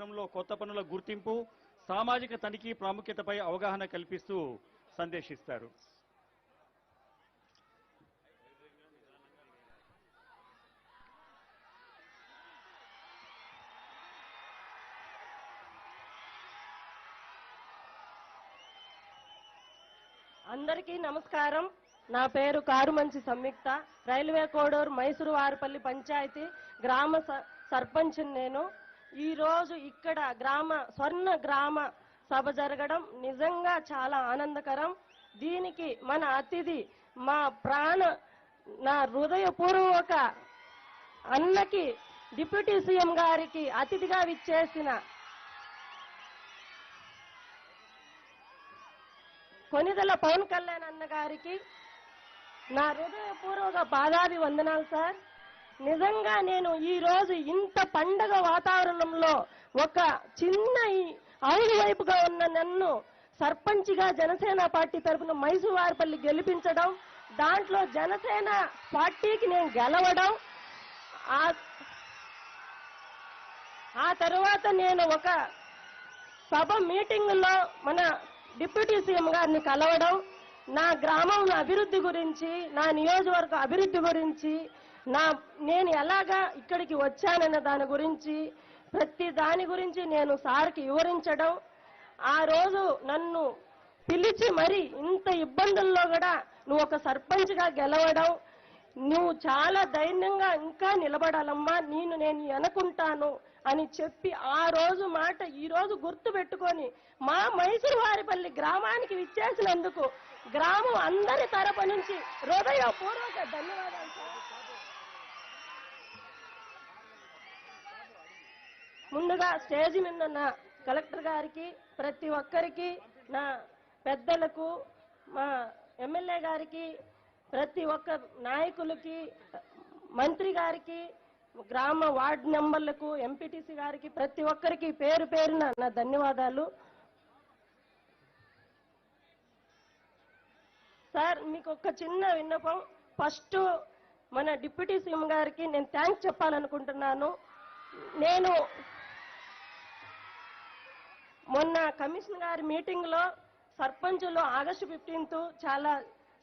విధానంలో కొత్త పనుల గుర్తింపు, సామాజిక తనిఖీ ప్రాముఖ్యతపై అవగాహన కల్పిస్తూ సందేశిస్తారు. అందరికీ నమస్కారం. నా పేరు కారుమంచి సంయుక్త. రైల్వే కోడూరు మైసూరు వారిపల్లి పంచాయతీ గ్రామ సర్పంచ్. నేను ఈరోజు ఇక్కడ స్వర్ణ గ్రామ సభ జరగడం నిజంగా చాలా ఆనందకరం. దీనికి మన అతిథి నా హృదయపూర్వక అన్నకి డిప్యూటీ సీఎం గారికి అతిథిగా విచ్చేసిన కొనిదెల పవన్ కళ్యాణ్ అన్న గారికి నా హృదయపూర్వక పాదాభి వందనాలు సార్. నిజంగా నేను ఈ రోజు ఇంత పండగ వాతావరణంలో ఒక చిన్న అవును వైపుగా ఉన్న నన్ను సర్పంచ్గా జనసేన పార్టీ తరఫున మైసూరు వారిపల్లి గెలిపించడం, దాంట్లో జనసేన పార్టీకి నేను గెలవడం, ఆ తర్వాత నేను ఒక సభ మీటింగులో మన డిప్యూటీ సీఎం గారిని కలవడం, నా గ్రామం అభివృద్ధి గురించి, నా నియోజకవర్గ అభివృద్ధి గురించి, నేను ఎలాగా ఇక్కడికి వచ్చానన్న దాని గురించి, ప్రతి దాని గురించి నేను సార్కి వివరించడం, ఆ రోజు నన్ను పిలిచి మరి ఇంత ఇబ్బందుల్లో కూడా నువ్వు ఒక సర్పంచ్గా గెలవడం, నువ్వు చాలా ధైర్యంగా ఇంకా నిలబడాలమ్మా, నేను అనుకుంటాను అని చెప్పి ఆ రోజు మాట ఈ రోజు గుర్తు పెట్టుకొని మా మైసూరు వారిపల్లి గ్రామానికి విచ్చేసినందుకు గ్రామం అందరి తరపు నుంచి హృదయపూర్వక ధన్యవాదాలు సార్. ముందుగా స్టేజ్ మీద ఉన్న కలెక్టర్ గారికి, ప్రతి ఒక్కరికి, నా పెద్దలకు, మా ఎమ్మెల్యే గారికి, ప్రతి ఒక్క నాయకులకి, మంత్రి గారికి, గ్రామ వార్డు మెంబర్లకు, ఎంపీటీసీ గారికి, ప్రతి ఒక్కరికి పేరు పేరున నా ధన్యవాదాలు సార్. మీకు ఒక చిన్న విన్నపం. ఫస్ట్ మన డిప్యూటీ సీఎం గారికి నేను థ్యాంక్స్ చెప్పాలనుకుంటున్నాను. నేను మొన్న కమిషన్ గారి మీటింగ్లో సర్పంచులు ఆగస్టు 15 చాలా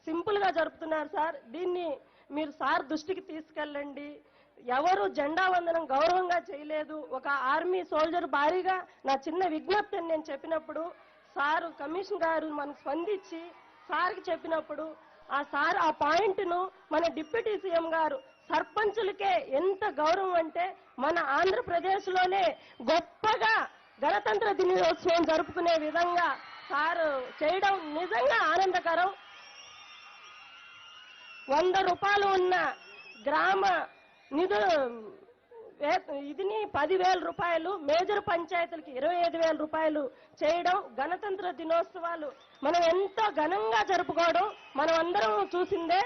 సింపుల్ గా జరుపుతున్నారు సార్. దీన్ని మీరు సార్ దృష్టికి తీసుకెళ్ళండి. ఎవరు జెండా వందనం గౌరవంగా చేయలేదు. ఒక ఆర్మీ సోల్జర్ భారీగా నా చిన్న విజ్ఞప్తిని నేను చెప్పినప్పుడు సారు కమిషన్ గారు మనకు స్పందించి సార్కి చెప్పినప్పుడు ఆ సార్ ఆ పాయింట్ను మన డిప్యూటీ సీఎం గారు సర్పంచులకే ఎంత గౌరవం అంటే మన ఆంధ్రప్రదేశ్లోనే గొప్పగా గణతంత్ర దినోత్సవం జరుపుకునే విధంగా సార్ చేయడం నిజంగా ఆనందకరం. 100 రూపాయలు ఉన్న గ్రామ ఇదిని 10,000 రూపాయలు, మేజర్ పంచాయతీలకి 25,000 రూపాయలు చేయడం, గణతంత్ర దినోత్సవాలు మనం ఎంతో ఘనంగా జరుపుకోవడం మనం అందరం చూసిందే.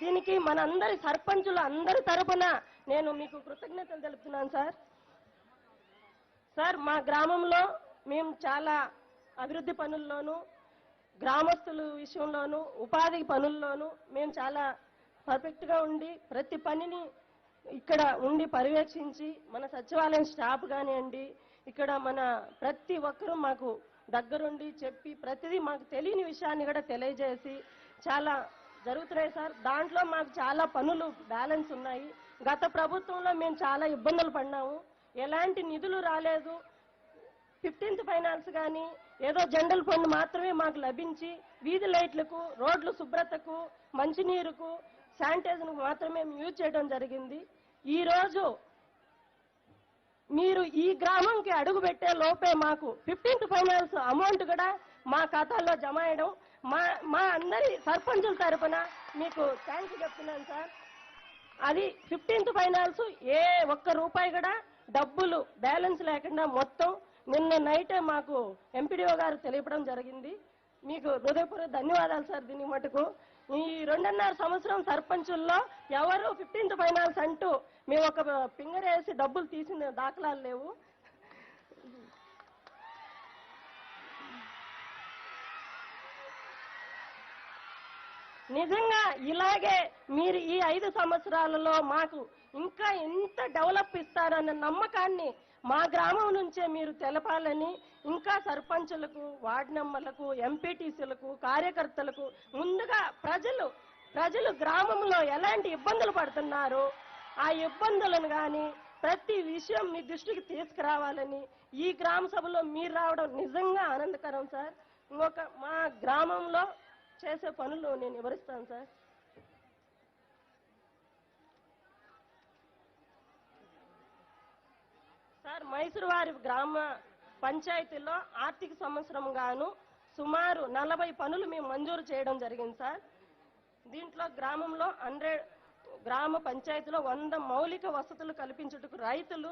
దీనికి మనందరి సర్పంచులు అందరి తరపున నేను మీకు కృతజ్ఞతలు తెలుపుతున్నాను సార్. సార్, మా గ్రామంలో మేము చాలా అభివృద్ధి పనుల్లోనూ, గ్రామస్తుల విషయంలోనూ, ఉపాధి పనుల్లోనూ మేము చాలా పర్ఫెక్ట్గా ఉండి ప్రతి పనిని ఇక్కడ ఉండి పర్యవేక్షించి, మన సచివాలయం స్టాఫ్ కానివ్వండి, ఇక్కడ మన ప్రతి ఒక్కరూ మాకు దగ్గరుండి చెప్పి ప్రతిదీ మాకు తెలియని విషయాన్ని కూడా తెలియజేసి చాలా జరుగుతున్నాయి సార్. దాంట్లో మాకు చాలా పనులు బ్యాలెన్స్ ఉన్నాయి. గత ప్రభుత్వంలో మేము చాలా ఇబ్బందులు పడినాము. ఎలాంటి నిధులు రాలేదు. 15th ఫైనాన్స్ కానీ ఏదో జనరల్ ఫండ్ మాత్రమే మాకు లభించి వీధి లైట్లకు, రోడ్లు శుభ్రతకు, మంచినీరుకు, శానిటైజర్కు మాత్రమే యూజ్ చేయడం జరిగింది. ఈరోజు మీరు ఈ గ్రామంకి అడుగు పెట్టే లోపే మాకు 15th ఫైనాన్స్ అమౌంట్ కూడా మా ఖాతాల్లో జమ అయ్యడం మా అందరి సర్పంచుల తరపున మీకు థ్యాంక్స్ చెప్తున్నాను సార్. అది 15th ఫైనాన్స్ ఏ ఒక్క రూపాయి కూడా డబ్బులు బ్యాలెన్స్ లేకుండా మొత్తం నిన్న నైటే మాకు ఎంపీడీఓ గారు తెలియపడం జరిగింది. మీకు హృదయపూర్వక ధన్యవాదాలు సార్. దీని మటుకు ఈ 2.5 సంవత్సరం సర్పంచుల్లో ఎవరు 15th ఫైనాన్స్ అంటూ మేము ఒక ఫింగర్ వేసి డబ్బులు తీసిన దాఖలాలు లేవు. నిజంగా ఇలాగే మీరు ఈ 5 సంవత్సరాలలో మాకు ఇంకా ఎంత డెవలప్ ఇస్తారన్న నమ్మకాన్ని మా గ్రామం నుంచే మీరు తెలపాలని ఇంకా సర్పంచులకు వార్డు మెంబర్లకు ఎంపీటీసీలకు కార్యకర్తలకు ముందుగా ప్రజలు గ్రామంలో ఎలాంటి ఇబ్బందులు పడుతున్నారు ఆ ఇబ్బందులను కానీ ప్రతి విషయం మీ దృష్టికి తీసుకురావాలని ఈ గ్రామ సభలో మీరు రావడం నిజంగా ఆనందకరం సార్. ఇంకొక మా గ్రామంలో చేసే పనులు నేను వివరిస్తాను సార్. సార్ మైసూరువారి గ్రామ పంచాయతీలో ఆర్థిక సంవత్సరం గాను సుమారు 40 పనులు మేము మంజూరు చేయడం జరిగింది సార్. దీంట్లో గ్రామంలో గ్రామ పంచాయతీలో 100 మౌలిక వసతులు కల్పించుటకు రైతులు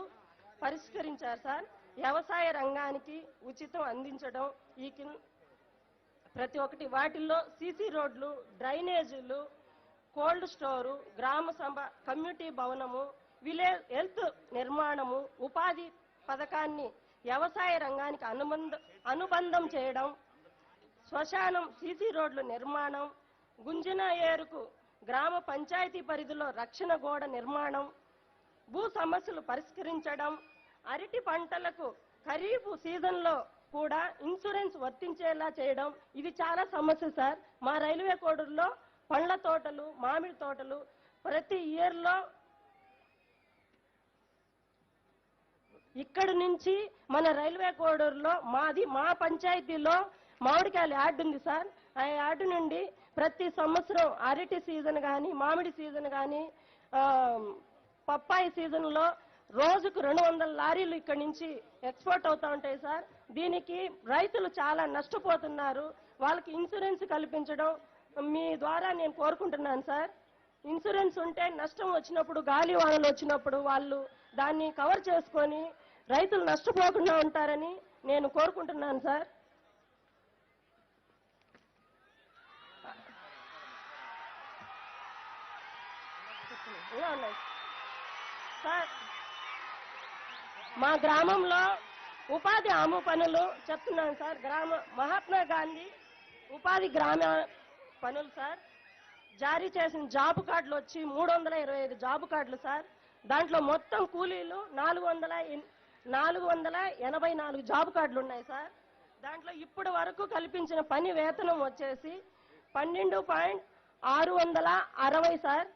పరిష్కరించారు సార్. వ్యవసాయ రంగానికి ఉచితం అందించడం ఈ ప్రతి ఒక్కటి వాటిల్లో సీసీ రోడ్లు, డ్రైనేజీలు, కోల్డ్ స్టోరు, గ్రామ సభ, కమ్యూనిటీ భవనము, విలేజ్ హెల్త్ నిర్మాణము, ఉపాధి పథకాన్ని వ్యవసాయ రంగానికి అనుబంధం చేయడం, శ్మశానం, సీసీ రోడ్ల నిర్మాణం, గుంజిన ఏరుకు గ్రామ పంచాయతీ పరిధిలో రక్షణ గోడ నిర్మాణం, భూ సమస్యలు పరిష్కరించడం, అరటి పంటలకు ఖరీఫ్ సీజన్లో కూడా ఇన్సూరెన్స్ వర్తించేలా చేయడం. ఇది చాలా సమస్య సార్. మా రైల్వే కోడూరులో పండ్ల తోటలు, మామిడి తోటలు ప్రతి ఇయర్లో ఇక్కడి నుంచి మన రైల్వే కోడూరులో మా పంచాయతీలో మామిడికాయల యార్డు ఉంది సార్. ఆ యార్డు నుండి ప్రతి సంవత్సరం అరటి సీజన్ కానీ, మామిడి సీజన్ కానీ, పప్పాయి సీజన్లో రోజుకు 200 లారీలు ఇక్కడి నుంచి ఎక్స్పోర్ట్ అవుతూ ఉంటాయి సార్. దీనికి రైతులు చాలా నష్టపోతున్నారు. వాళ్ళకి ఇన్సూరెన్స్ కల్పించడం మీ ద్వారా నేను కోరుకుంటున్నాను సార్. ఇన్సూరెన్స్ ఉంటే నష్టం వచ్చినప్పుడు, గాలి వానలు వచ్చినప్పుడు వాళ్ళు దాన్ని కవర్ చేసుకొని రైతులు నష్టపోకుండా ఉంటారని నేను కోరుకుంటున్నాను సార్. సార్ మా గ్రామంలో ఉపాధి హామీ పనులు చెప్తున్నాను సార్. మహాత్మా గాంధీ ఉపాధి గ్రామ పనులు సార్ జారీ చేసిన జాబ్ కార్డులు వచ్చి 325 జాబ్ కార్డులు సార్. దాంట్లో మొత్తం కూలీలు 484 జాబ్ కార్డులు ఉన్నాయి సార్. దాంట్లో ఇప్పటి వరకు కల్పించిన పని వేతనం వచ్చేసి 12.660 సార్.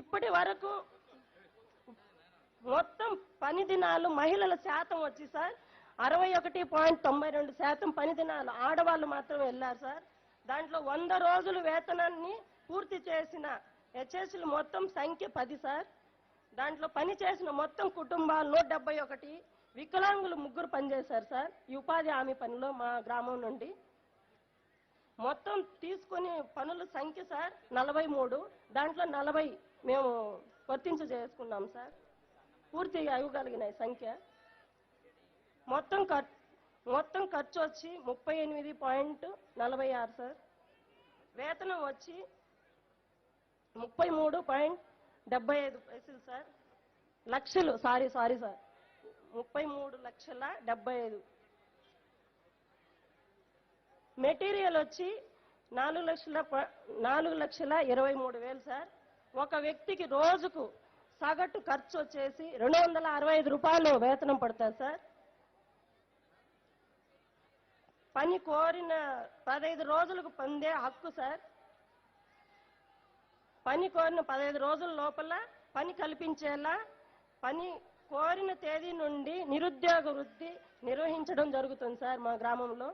ఇప్పటి వరకు మొత్తం పని దినాలు మహిళల శాతం వచ్చి సార్ 61.92% పని దినాలు ఆడవాళ్ళు మాత్రం వెళ్ళారు సార్. దాంట్లో 100 రోజులు వేతనాన్ని పూర్తి చేసిన హెచ్ఎస్లు మొత్తం సంఖ్య 10 సార్. దాంట్లో పని చేసిన మొత్తం కుటుంబాలు 171, వికలాంగులు 3 పనిచేశారు సార్. ఈ ఉపాధి హామీ పనిలో మా గ్రామం నుండి మొత్తం తీసుకుని పనుల సంఖ్య సార్ 43. దాంట్లో 40 మేము వర్తించేసుకున్నాం సార్. పూర్తిగా ఇవ్వగలిగిన సంఖ్య మొత్తం ఖర్చు వచ్చి 38.46 సార్. వేతనం వచ్చి 33.75 సార్. లక్షలు సారీ సార్ 33,75,000. మెటీరియల్ వచ్చి 4,23,000 సార్. ఒక వ్యక్తికి రోజుకు సగటు ఖర్చు వచ్చేసి 265 రూపాయలు వేతనం పడుతుంది సార్. పని కోరిన 15 రోజులకు పొందే హక్కు సార్. పని కోరిన 15 రోజుల లోపల పని కల్పించేలా పని కోరిన తేదీ నుండి నిరుద్యోగ వృత్తి నిర్వహించడం జరుగుతుంది సార్. మా గ్రామంలో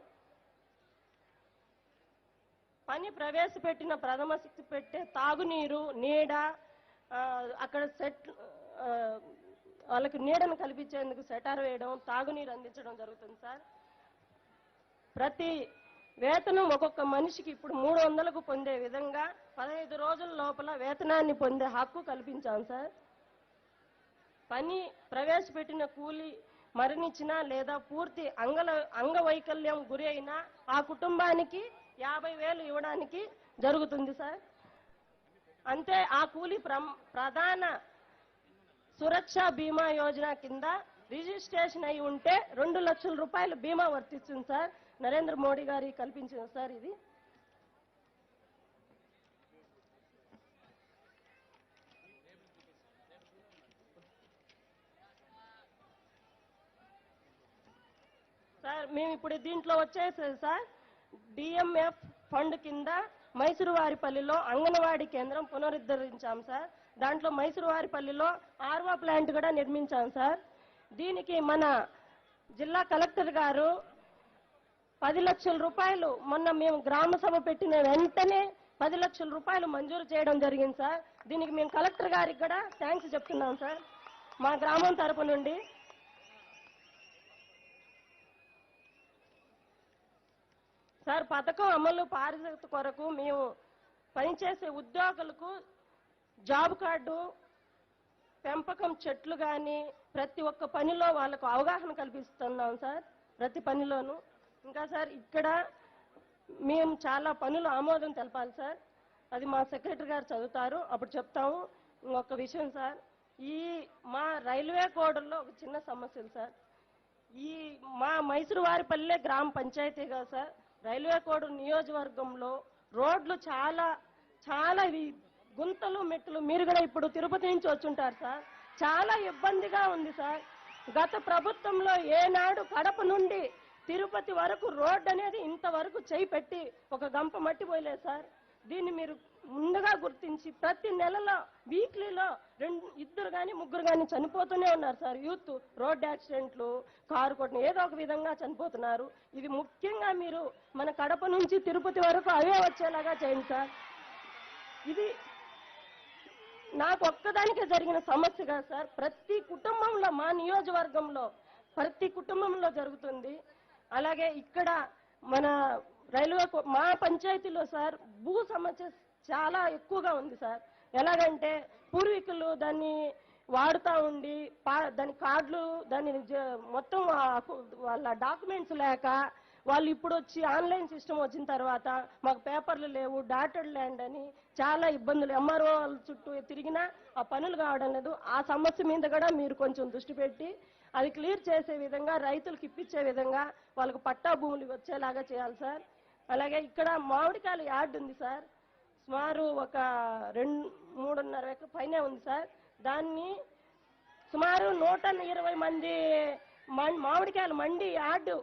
పని ప్రవేశపెట్టిన ప్రథమ శిక్ష పెట్టే తాగునీరు, నీడ, అక్కడ వాళ్ళకి నీడను కల్పించేందుకు సెటార్ వేయడం, తాగునీరు అందించడం జరుగుతుంది సార్. ప్రతి వేతనం ఒక్కొక్క మనిషికి ఇప్పుడు 300కు పొందే విధంగా 15 రోజుల లోపల వేతనాన్ని పొందే హక్కు కల్పించాం సార్. పని ప్రవేశపెట్టిన కూలి మరణించినా లేదా పూర్తి అంగవైకల్యం గురి అయినా ఆ కుటుంబానికి 50,000 ఇవ్వడానికి జరుగుతుంది సార్. అంతే ఆ కూలి ప్రధాన సురక్ష బీమా యోజన కింద రిజిస్ట్రేషన్ అయి ఉంటే 2 లక్షల రూపాయలు బీమా వర్తిస్తుంది సార్. నరేంద్ర మోడీ గారి కల్పించిన సార్ ఇది. సార్ మేము ఇప్పుడు దీంట్లో వచ్చేసి సార్ డిఎంఎఫ్ ఫండ్ కింద మైసూరువారిపల్లిలో అంగన్వాడీ కేంద్రం పునరుద్ధరించాం సార్. దాంట్లో మైసూరువారిపల్లిలో ఆర్వా ప్లాంట్ కూడా నిర్మించాం సార్. దీనికి మన జిల్లా కలెక్టర్ గారు 10 లక్షల రూపాయలు మొన్న మేము గ్రామ సభ పెట్టిన వెంటనే 10 లక్షల రూపాయలు మంజూరు చేయడం జరిగింది సార్. దీనికి మేము కలెక్టర్ గారికి కూడా థ్యాంక్స్ చెప్తున్నాం సార్ మా గ్రామం తరపు నుండి. సార్ పథకం అమలు పారిశుద్ధ కొరకు మేము పనిచేసే ఉద్యోగులకు జాబ్ కార్డు, పెంపకం చెట్లు కానీ ప్రతి ఒక్క పనిలో వాళ్ళకు అవగాహన కల్పిస్తున్నాం సార్ ప్రతి పనిలోనూ. ఇంకా సార్ ఇక్కడ మేము చాలా పనులు ఆమోదం తెలపాలి సార్. అది మా సెక్రటరీ గారు చదువుతారు, అప్పుడు చెప్తాము. ఇంకొక విషయం సార్, ఈ మా రైల్వే కోడల్లో ఒక చిన్న సమస్యలు సార్. ఈ మా మైసూరువారిపల్లె గ్రామ పంచాయతీగా సార్ రైల్వే కోడూరు నియోజకవర్గంలో రోడ్లు చాలా చాలా గుంతలు మెట్లు, మీరు కూడా ఇప్పుడు తిరుపతి నుంచి వచ్చుంటారు సార్, చాలా ఇబ్బందిగా ఉంది సార్. గత ప్రభుత్వంలో ఏనాడు కడప నుండి తిరుపతి వరకు రోడ్డు అనేది ఇంతవరకు చేయి పెట్టి ఒక గంప మట్టి పోయలేదు సార్. దీన్ని మీరు ముందుగా గుర్తించి ప్రతి నెలలో వీక్లీలో 2 కానీ 3 కానీ చనిపోతూనే ఉన్నారు సార్. యూత్ రోడ్ యాక్సిడెంట్లు, కారు కొట్టిన ఏదో ఒక విధంగా చనిపోతున్నారు. ఇది ముఖ్యంగా మీరు మన కడప నుంచి తిరుపతి వరకు అవే వచ్చేలాగా చేయండి సార్. ఇది నాకు ఒక్కదానికే జరిగిన సమస్య కాదు సార్, ప్రతి కుటుంబంలో మా నియోజకవర్గంలో ప్రతి కుటుంబంలో జరుగుతుంది. అలాగే ఇక్కడ మన రైల్వే మా పంచాయతీలో సార్ భూ సమస్య చాలా ఎక్కువగా ఉంది సార్. ఎలాగంటే పూర్వీకులు దాన్ని వాడుతూ ఉండి దాని కార్డులు దాన్ని మొత్తం వాళ్ళ డాక్యుమెంట్స్ లేక వాళ్ళు ఇప్పుడు వచ్చి ఆన్లైన్ సిస్టమ్ వచ్చిన తర్వాత మాకు పేపర్లు లేవు, డాటెడ్ ల్యాండ్ అని చాలా ఇబ్బందులు, ఎంఆర్ఓ చుట్టూ తిరిగినా ఆ పనులు కావడం లేదు. ఆ సమస్య మీద కూడా మీరు కొంచెం దృష్టి పెట్టి అది క్లియర్ చేసే విధంగా, రైతులకు ఇప్పించే విధంగా వాళ్ళకు పట్టా భూములు వచ్చేలాగా చేయాలి సార్. అలాగే ఇక్కడ మామిడికాయల యార్డ్ ఉంది సార్, సుమారు ఒక 3.5 ఎకరాల పైనే ఉంది సార్. దాన్ని సుమారు 120 మంది మామిడికాయల మండి యార్డు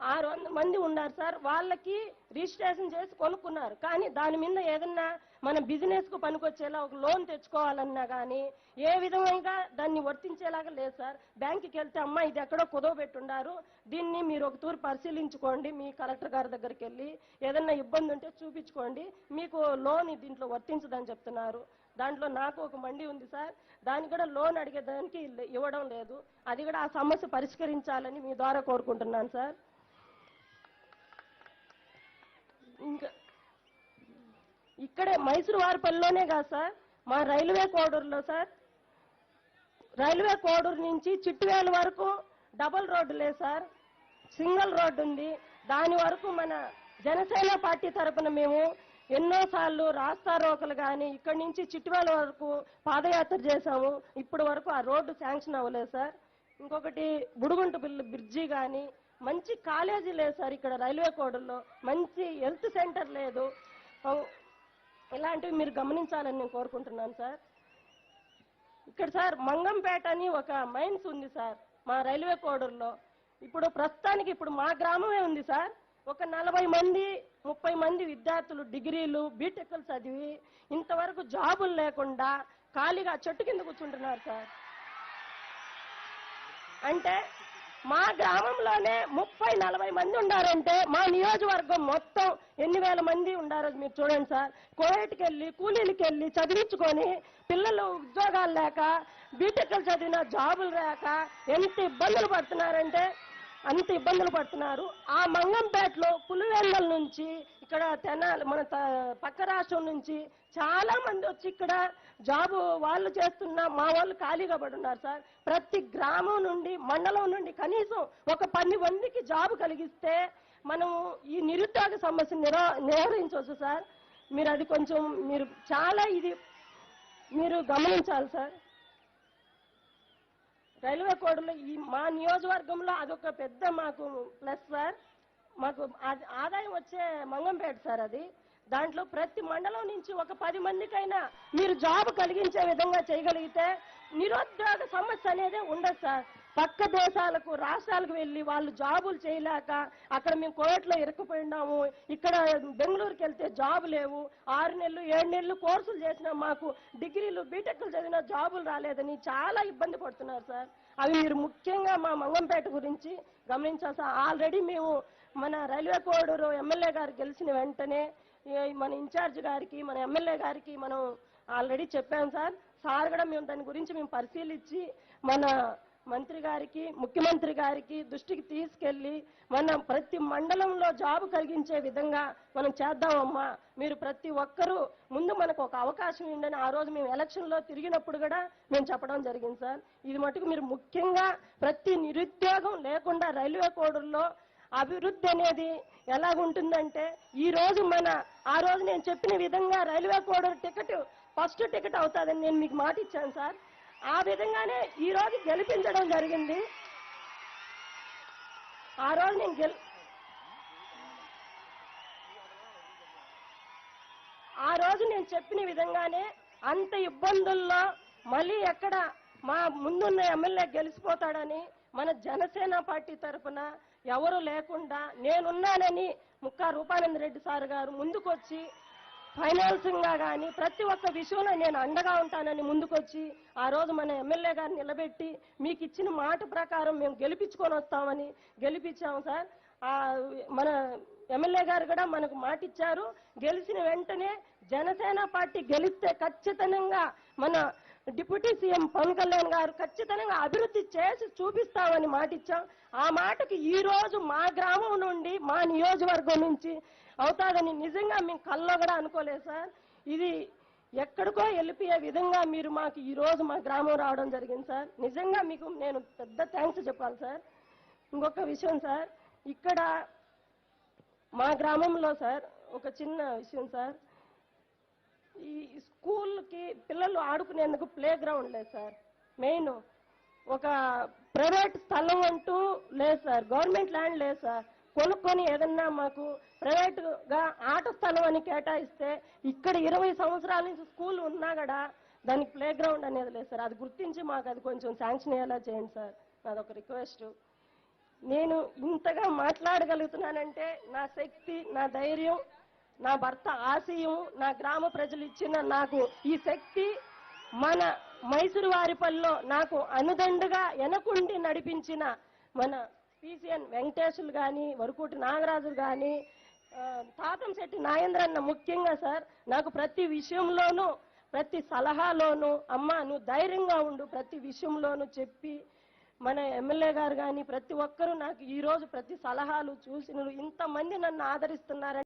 600 మంది ఉన్నారు సార్. వాళ్ళకి రిజిస్ట్రేషన్ చేసి కొనుక్కున్నారు. కానీ దాని మీద ఏదన్నా మన బిజినెస్ కు పనికొచ్చేలా ఒక లోన్ తెచ్చుకోవాలన్నా కానీ ఏ విధంగా దాన్ని వర్తించేలాగా లేదు సార్. బ్యాంకుకి వెళ్తే అమ్మ ఇది ఎక్కడో కుదవ పెట్టుండారు, దీన్ని మీరు ఒక తూరు పరిశీలించుకోండి, మీ కలెక్టర్ గారి దగ్గరికి వెళ్ళి ఏదన్నా ఇబ్బంది ఉంటే చూపించుకోండి, మీకు లోన్ దీంట్లో వర్తించదని చెప్తున్నారు. దాంట్లో నాకు ఒక మండి ఉంది సార్, దాన్ని కూడా లోన్ అడిగేదానికి ఇవ్వడం లేదు. అది కూడా ఆ సమస్య పరిష్కరించాలని మీ ద్వారా కోరుకుంటున్నాను సార్. ఇంకా ఇక్కడే మైసూరువారిపల్లిలోనే కాదు సార్, మా రైల్వే కోడూరులో సార్, రైల్వే కోడూరు నుంచి చిట్టువేలు వరకు డబుల్ రోడ్డు లేదు సార్, సింగిల్ రోడ్డు ఉంది. దాని వరకు మన జనసేన పార్టీ తరఫున మేము ఎన్నోసార్లు రాస్తారోకలు కానీ ఇక్కడి నుంచి చిట్టువేల వరకు పాదయాత్ర చేశాము. ఇప్పటి వరకు ఆ రోడ్డు శాంక్షన్ అవ్వలేదు సార్. ఇంకొకటి బుడుగుంట బ్రిడ్జి కానీ మంచి కాలేజీ లేదు సార్ ఇక్కడ రైల్వే కోడూరులో, మంచి హెల్త్ సెంటర్ లేదు. ఇలాంటివి మీరు గమనించాలని నేను కోరుకుంటున్నాను సార్. ఇక్కడ సార్ మంగంపేట అని ఒక మైన్స్ ఉంది సార్ మా రైల్వే కోడూరులో. ఇప్పుడు ప్రస్తుతానికి ఇప్పుడు మా గ్రామమే ఉంది సార్. ఒక 40 మంది 30 మంది విద్యార్థులు డిగ్రీలు బీటెక్లు చదివి ఇంతవరకు జాబులు లేకుండా ఖాళీగా చెట్టు కింద కూర్చుంటున్నారు సార్. అంటే మా గ్రామంలోనే 30-40 మంది ఉండారంటే మా నియోజకవర్గం మొత్తం ఎన్ని వేల మంది ఉండారో మీరు చూడండి సార్. కోవిడ్కి వెళ్ళి కూలీలకి వెళ్ళి చదివించుకొని పిల్లలు ఉద్యోగాలు లేక బీటెక్లు చదివిన జాబులు లేక ఎంత ఇబ్బందులు పడుతున్నారంటే అంత ఇబ్బందులు పడుతున్నారు. ఆ మంగంపేటలో పులివెందుల నుంచి ఇక్కడ తెనాలి మన పక్క రాష్ట్రం నుంచి చాలా మంది వచ్చి ఇక్కడ జాబు వాళ్ళు చేస్తున్న మా వాళ్ళు ఖాళీగా పడి ఉన్నారు సార్. ప్రతి గ్రామం నుండి మండలం నుండి కనీసం ఒక 10 మందికి జాబు కలిగిస్తే మనం ఈ నిరుద్యోగ సమస్య నివారించవచ్చు సార్. మీరు అది కొంచెం మీరు చాలా ఇది మీరు గమనించాలి సార్. రైల్వే కోడూరులో ఈ మా నియోజకవర్గంలో అదొక పెద్ద మాకు ప్లస్ సార్. మాకు ఆదాయం వచ్చే మంగంపేట సార్ అది. దాంట్లో ప్రతి మండలం నుంచి ఒక 10 మందికైనా మీరు జాబ్ కలిగించే విధంగా చేయగలిగితే నిరుద్యోగ సమస్య అనేది ఉండదు సార్. పక్క దేశాలకు రాష్ట్రాలకు వెళ్ళి వాళ్ళు జాబులు చేయలేక అక్కడ మేము కోవిడ్లో ఇరుక్కుపోయినాము. ఇక్కడ బెంగళూరుకి వెళ్తే జాబు లేవు. 6 నెలలు 7 నెలలు కోర్సులు చేసినా మాకు డిగ్రీలు బీటెక్లు చదివినా జాబులు రాలేదని చాలా ఇబ్బంది పడుతున్నారు సార్. అవి మీరు ముఖ్యంగా మా మంగంపేట గురించి గమనించాలి సార్. ఆల్రెడీ మేము మన రైల్వే కోడూరు ఎమ్మెల్యే గారు గెలిచిన వెంటనే మన ఇన్ఛార్జ్ గారికి మన ఎమ్మెల్యే గారికి మనం ఆల్రెడీ చెప్పాం సార్. సార్ కూడా మేము దాని గురించి మేము పరిశీలించి మన మంత్రి గారికి ముఖ్యమంత్రి గారికి దృష్టికి తీసుకెళ్లి మనం ప్రతి మండలంలో జాబ్ కలిగించే విధంగా మనం చేద్దామమ్మా, మీరు ప్రతి ఒక్కరూ ముందు మనకు ఒక అవకాశం ఉందని ఆ రోజు మేము ఎలక్షన్లో తిరిగినప్పుడు కూడా మేము చెప్పడం జరిగింది సార్. ఇది మటుకు మీరు ముఖ్యంగా ప్రతి నిరుద్యోగం లేకుండా రైల్వే కోడూరులో అభివృద్ధి అనేది ఎలాగుంటుందంటే ఈ రోజు ఆ రోజు నేను చెప్పిన విధంగా railway Koduru ticket first ticket అవుతుందని నేను మీకు మాట ఇచ్చాను సార్. ఆ విధంగానే ఈ రోజు గెలిపించడం జరిగింది. ఆ రోజు నేను చెప్పిన విధంగానే అంత ఇబ్బందుల్లో మళ్ళీ ఎక్కడ మా ముందున్న ఎమ్మెల్యే గెలిచిపోతాడని మన జనసేన పార్టీ తరఫున ఎవరు లేకుండా నేనున్నానని ముక్కా రూపానంద రెడ్డి సార్ గారు ముందుకొచ్చి ఫైనాన్సింగ్ గా కానీ ప్రతి ఒక్క విషయంలో నేను అండగా ఉంటానని ముందుకొచ్చి ఆ రోజు మన ఎమ్మెల్యే గారిని నిలబెట్టి మీకు ఇచ్చిన మాట ప్రకారం మేము గెలిపించుకొని వస్తామని గెలిపించాము సార్. మన ఎమ్మెల్యే గారు కూడా మనకు మాట ఇచ్చారు. గెలిచిన వెంటనే జనసేన పార్టీ గెలిస్తే ఖచ్చితంగా మన డిప్యూటీ సీఎం పవన్ కళ్యాణ్ గారు ఖచ్చితంగా అభివృద్ధి చేసి చూపిస్తామని మాట ఇచ్చాం. ఆ మాటకి ఈ రోజు మా గ్రామం నుండి మా నియోజకవర్గం నుంచి అవుతాదని నిజంగా మేము కల్లో కూడా అనుకోలేదు సార్. ఇది ఎక్కడికో వెళ్ళిపోయే విధంగా మీరు మాకు ఈ రోజు మా గ్రామం రావడం జరిగింది సార్. నిజంగా మీకు నేను పెద్ద థ్యాంక్స్ చెప్పాలి సార్. ఇంకొక విషయం సార్, ఇక్కడ మా గ్రామంలో సార్ ఒక చిన్న విషయం సార్, ఈ స్కూల్కి పిల్లలు ఆడుకునేందుకు ప్లే గ్రౌండ్ లేదు సార్. మెయిన్ ఒక ప్రైవేట్ స్థలం అంటూ లేదు సార్, గవర్నమెంట్ ల్యాండ్ లేదు సార్. కొనుక్కొని ఏదన్నా మాకు ప్రైవేట్గా ఆట స్థలం అని కేటాయిస్తే ఇక్కడ 20 సంవత్సరాల నుంచి స్కూల్ ఉన్నా కూడా దానికి ప్లే గ్రౌండ్ అనేది లేదు సార్. అది గుర్తించి మాకు అది కొంచెం శాంక్షన్ అయ్యేలా చేయండి సార్. నాదొక రిక్వెస్ట్. నేను ఇంతగా మాట్లాడగలుగుతున్నానంటే నా శక్తి, నా ధైర్యం, నా భర్త ఆశయం, నా గ్రామ ప్రజలు ఇచ్చిన నాకు ఈ శక్తి, మన మైసూరు వారిపల్లిలో నాకు అనుదండగా వెనకుండి నడిపించిన మన పిసిఎన్ వెంకటేశ్వర్లు కానీ, వరకూటి నాగరాజు కానీ, తాతంశెట్టి నాగేంద్రన్న ముఖ్యంగా సార్ నాకు ప్రతి విషయంలోనూ ప్రతి సలహాలోనూ అమ్మా నువ్వు ధైర్యంగా ఉండు ప్రతి విషయంలోనూ చెప్పి, మన ఎమ్మెల్యే గారు కానీ ప్రతి ఒక్కరూ నాకు ఈరోజు ప్రతి సలహాలు చూసిన ఇంతమంది నన్ను ఆదరిస్తున్నారని